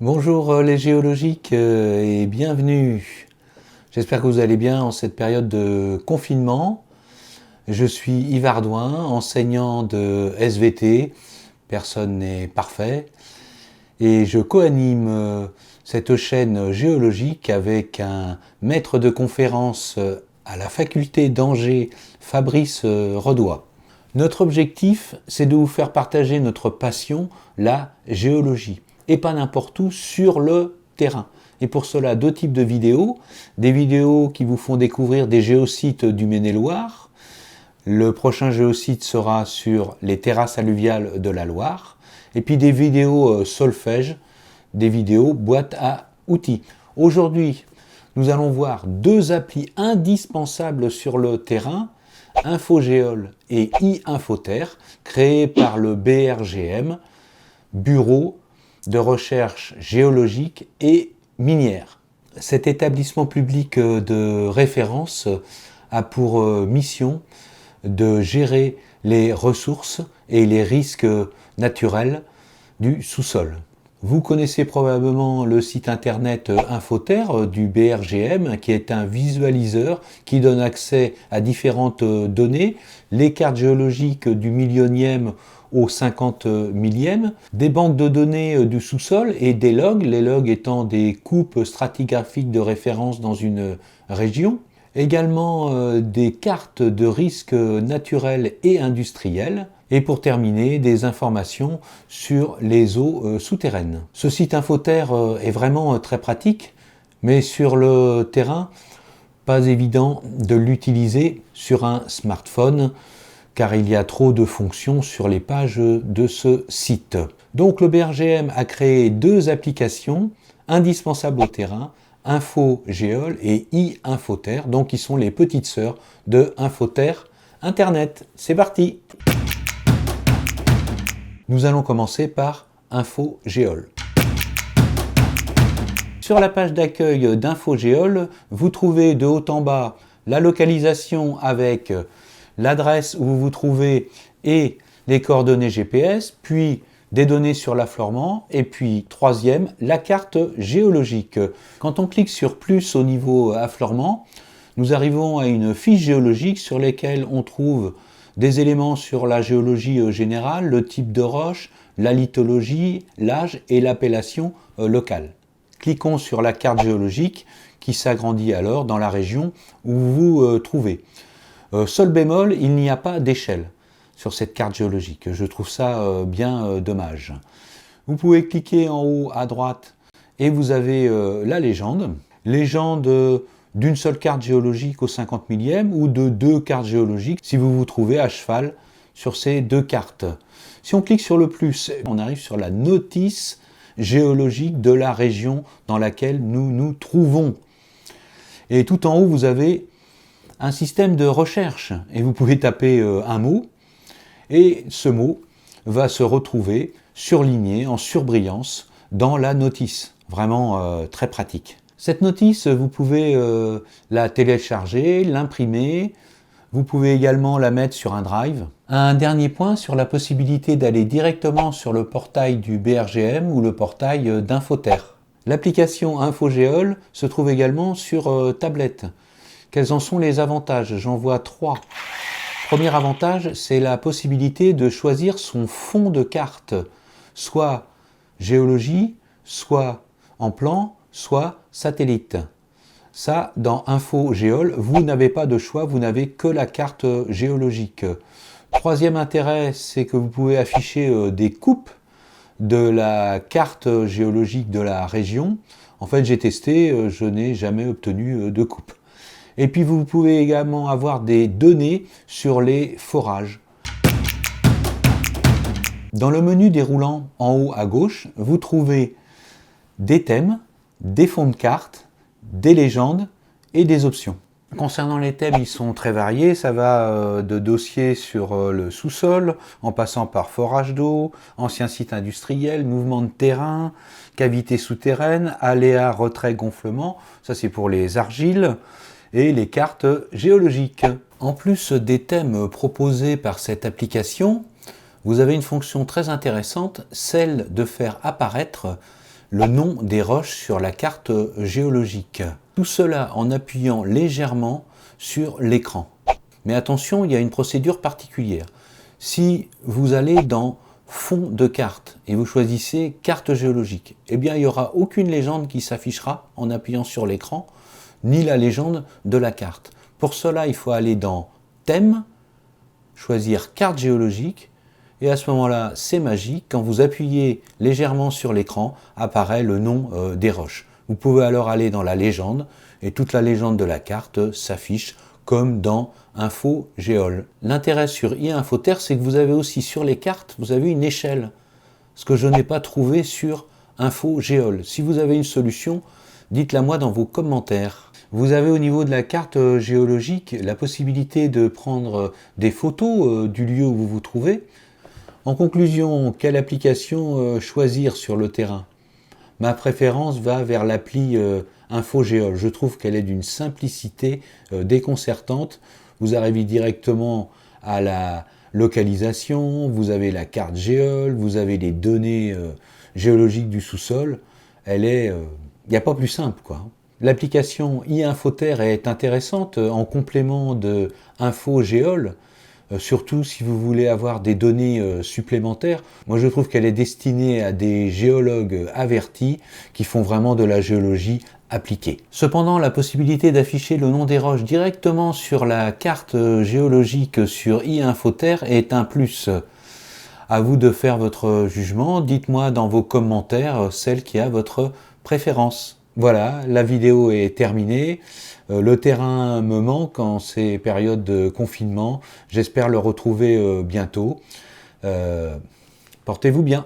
Bonjour les géologiques et bienvenue. J'espère que vous allez bien en cette période de confinement. Je suis Yves Ardouin, enseignant de SVT, personne n'est parfait, et je co-anime cette chaîne géologique avec un maître de conférence à la faculté d'Angers, Fabrice Rodoy. Notre objectif, c'est de vous faire partager notre passion, la géologie, et pas n'importe où, sur le terrain. Et pour cela, deux types de vidéos. Des vidéos qui vous font découvrir des géosites du Maine-et-Loire. Le prochain géosite sera sur les terrasses alluviales de la Loire. Et puis des vidéos solfège, des vidéos boîte à outils. Aujourd'hui, nous allons voir deux applis indispensables sur le terrain, InfoGéol et iInfoterre, créés par le BRGM, Bureau de recherche géologique et minière. Cet établissement public de référence a pour mission de gérer les ressources et les risques naturels du sous-sol. Vous connaissez probablement le site internet Infoterre du BRGM, qui est un visualiseur qui donne accès à différentes données, les cartes géologiques du millionième au 50 millième, des banques de données du sous-sol et des logs, les logs étant des coupes stratigraphiques de référence dans une région, également des cartes de risques naturels et industriels, et pour terminer, des informations sur les eaux souterraines. Ce site Infoterre est vraiment très pratique, mais sur le terrain, pas évident de l'utiliser sur un smartphone, car il y a trop de fonctions sur les pages de ce site. Donc le BRGM a créé deux applications indispensables au terrain, InfoGéol et iInfoterre, donc qui sont les petites sœurs de Infoterre Internet. C'est parti! Nous allons commencer par InfoGéol. Sur la page d'accueil d'InfoGéol, vous trouvez de haut en bas la localisation avec l'adresse où vous vous trouvez et les coordonnées GPS, puis des données sur l'affleurement, et puis troisième, la carte géologique. Quand on clique sur plus au niveau affleurement, nous arrivons à une fiche géologique sur laquelle on trouve des éléments sur la géologie générale, le type de roche, la lithologie, l'âge et l'appellation locale. Cliquons sur la carte géologique qui s'agrandit alors dans la région où vous vous trouvez. Seul bémol, il n'y a pas d'échelle sur cette carte géologique. Je trouve ça bien dommage. Vous pouvez cliquer en haut à droite et vous avez la légende. Légende d'une seule carte géologique au 50 millième ou de deux cartes géologiques si vous vous trouvez à cheval sur ces deux cartes. Si on clique sur le plus, on arrive sur la notice géologique de la région dans laquelle nous nous trouvons. Et tout en haut, vous avez un système de recherche et vous pouvez taper un mot et ce mot va se retrouver surligné en surbrillance dans la notice. Vraiment très pratique. Cette notice, vous pouvez la télécharger, l'imprimer, vous pouvez également la mettre sur un drive. Un dernier point sur la possibilité d'aller directement sur le portail du BRGM ou le portail d'Infoterre. L'application InfoGéol se trouve également sur tablette. Quels en sont les avantages? J'en vois trois. Premier avantage, c'est la possibilité de choisir son fond de carte, soit géologie, soit en plan, soit satellite. Ça, dans InfoGéol, vous n'avez pas de choix, vous n'avez que la carte géologique. Troisième intérêt, c'est que vous pouvez afficher des coupes de la carte géologique de la région. En fait, j'ai testé, je n'ai jamais obtenu de coupe. Et puis vous pouvez également avoir des données sur les forages. Dans le menu déroulant en haut à gauche, vous trouvez des thèmes, des fonds de cartes, des légendes et des options. Concernant les thèmes, ils sont très variés. Ça va de dossiers sur le sous-sol, en passant par forage d'eau, anciens sites industriels, mouvements de terrain, cavités souterraines, aléas, retrait, gonflement. Ça, c'est pour les argiles et les cartes géologiques. En plus des thèmes proposés par cette application, vous avez une fonction très intéressante, celle de faire apparaître le nom des roches sur la carte géologique. Tout cela en appuyant légèrement sur l'écran. Mais attention, il y a une procédure particulière. Si vous allez dans fond de carte et vous choisissez carte géologique, eh bien il n'y aura aucune légende qui s'affichera en appuyant sur l'écran, ni la légende de la carte. Pour cela, il faut aller dans thème, choisir carte géologique, et à ce moment-là, c'est magique. Quand vous appuyez légèrement sur l'écran, apparaît le nom des roches. Vous pouvez alors aller dans la légende, et toute la légende de la carte s'affiche comme dans Info Géol. L'intérêt sur iInfoterre, c'est que vous avez aussi sur les cartes, vous avez une échelle, ce que je n'ai pas trouvé sur Info Géol. Si vous avez une solution, dites-la moi dans vos commentaires. Vous avez au niveau de la carte géologique la possibilité de prendre des photos du lieu où vous vous trouvez. En conclusion, quelle application choisir sur le terrain? Ma préférence va vers l'appli InfoGéol. Je trouve qu'elle est d'une simplicité déconcertante. Vous arrivez directement à la localisation, vous avez la carte géol, vous avez les données géologiques du sous-sol. Il n'y a pas plus simple, quoi. L'application iInfoterre est intéressante en complément de InfoGéol. Surtout si vous voulez avoir des données supplémentaires. Moi je trouve qu'elle est destinée à des géologues avertis qui font vraiment de la géologie appliquée. Cependant, la possibilité d'afficher le nom des roches directement sur la carte géologique sur iInfoterre est un plus. À vous de faire votre jugement. Dites-moi dans vos commentaires celle qui a votre préférence. Voilà, la vidéo est terminée. Le terrain me manque en ces périodes de confinement. J'espère le retrouver bientôt. Portez-vous bien.